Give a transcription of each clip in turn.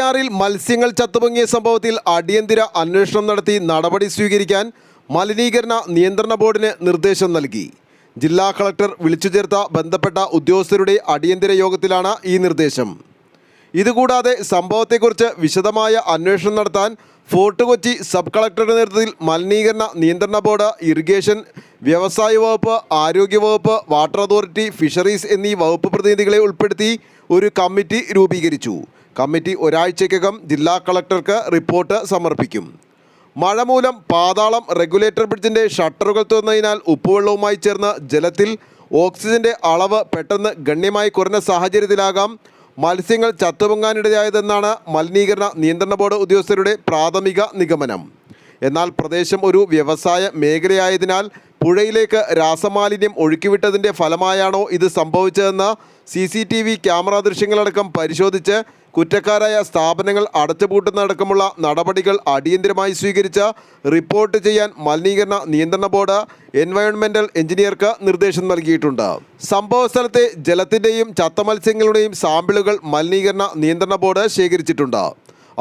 പൂഞ്ഞാറിൽ മത്സ്യങ്ങൾ ചത്തുപൊങ്ങിയ സംഭവത്തിൽ അടിയന്തര അന്വേഷണം നടത്തി നടപടി സ്വീകരിക്കാൻ മലിനീകരണ നിയന്ത്രണ ബോർഡിന് നിർദ്ദേശം നൽകി. ജില്ലാ കളക്ടർ വിളിച്ചു ചേർത്ത ബന്ധപ്പെട്ട ഉദ്യോഗസ്ഥരുടെ അടിയന്തര യോഗത്തിലാണ് ഈ നിർദ്ദേശം. ഇതുകൂടാതെ സംഭവത്തെക്കുറിച്ച് വിശദമായ അന്വേഷണം നടത്താൻ ഫോർട്ട് കൊച്ചി സബ് കളക്ടറുടെ നേതൃത്വത്തിൽ മലിനീകരണ നിയന്ത്രണ ബോർഡ്, ഇറിഗേഷൻ, വ്യവസായ വകുപ്പ്, ആരോഗ്യവകുപ്പ്, വാട്ടർ അതോറിറ്റി, ഫിഷറീസ് എന്നീ വകുപ്പ് പ്രതിനിധികളെ ഉൾപ്പെടുത്തി ഒരു കമ്മിറ്റി രൂപീകരിച്ചു. കമ്മിറ്റി ഒരാഴ്ചയ്ക്കകം ജില്ലാ കളക്ടർക്ക് റിപ്പോർട്ട് സമർപ്പിക്കും. മഴ മൂലം പാതാളം റെഗുലേറ്റർ ബ്രിഡ്ജിൻ്റെ ഷട്ടറുകൾ തുറന്നതിനാൽ ഉപ്പുവെള്ളവുമായി ചേർന്ന് ജലത്തിൽ ഓക്സിജൻ്റെ അളവ് പെട്ടെന്ന് ഗണ്യമായി കുറഞ്ഞ സാഹചര്യത്തിലാകാം മത്സ്യങ്ങൾ ചത്തുപൊങ്ങാനിടയായതെന്നാണ് മലിനീകരണ നിയന്ത്രണ ബോർഡ് ഉദ്യോഗസ്ഥരുടെ പ്രാഥമിക നിഗമനം. എന്നാൽ പ്രദേശം ഒരു വ്യവസായ മേഖലയായതിനാൽ പുഴയിലേക്ക് രാസമാലിന്യം ഒഴുക്കിവിട്ടതിൻ്റെ ഫലമായാണോ ഇത് സംഭവിച്ചതെന്ന് CCTV ക്യാമറ ദൃശ്യങ്ങളടക്കം പരിശോധിച്ച് കുറ്റക്കാരായ സ്ഥാപനങ്ങൾ അടച്ചുപൂട്ടുന്നതടക്കമുള്ള നടപടികൾ അടിയന്തരമായി സ്വീകരിച്ച് റിപ്പോർട്ട് ചെയ്യാൻ മലിനീകരണ നിയന്ത്രണ ബോർഡ് എൻവയോൺമെൻറ്റൽ എഞ്ചിനീയർക്ക് നിർദ്ദേശം നൽകിയിട്ടുണ്ട്. സംഭവ സ്ഥലത്തെ ജലത്തിൻ്റെയും ചത്ത മത്സ്യങ്ങളുടെയും സാമ്പിളുകൾ മലിനീകരണ നിയന്ത്രണ ബോർഡ് ശേഖരിച്ചിട്ടുണ്ട്.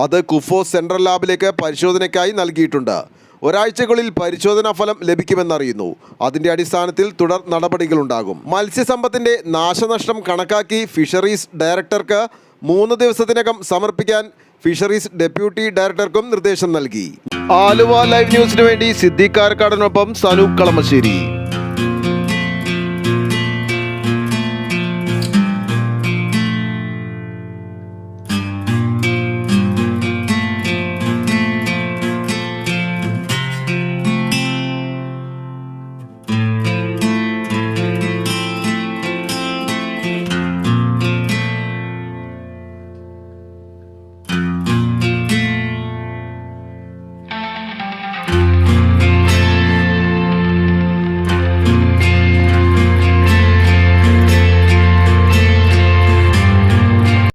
അത് കുഫോസ് സെൻട്രൽ ലാബിലേക്ക് പരിശോധനയ്ക്കായി നൽകിയിട്ടുണ്ട്. ഒരാഴ്ചകളിൽ പരിശോധനാ ഫലം ലഭിക്കുമെന്നറിയുന്നു. അതിൻ്റെ അടിസ്ഥാനത്തിൽ തുടർ നടപടികളുണ്ടാകും. മത്സ്യസമ്പത്തിൻ്റെ നാശനഷ്ടം കണക്കാക്കി ഫിഷറീസ് ഡയറക്ടർക്ക് 3 ദിവസത്തിനകം സമർപ്പിക്കാൻ ഫിഷറീസ് ഡെപ്യൂട്ടി ഡയറക്ടർക്കും നിർദ്ദേശം നൽകി. ആലുവ ലൈവ് ന്യൂസിനു വേണ്ടി സിദ്ദീഖ് കാരക്കാടനൊപ്പം സനൂപ് കളമശ്ശേരി.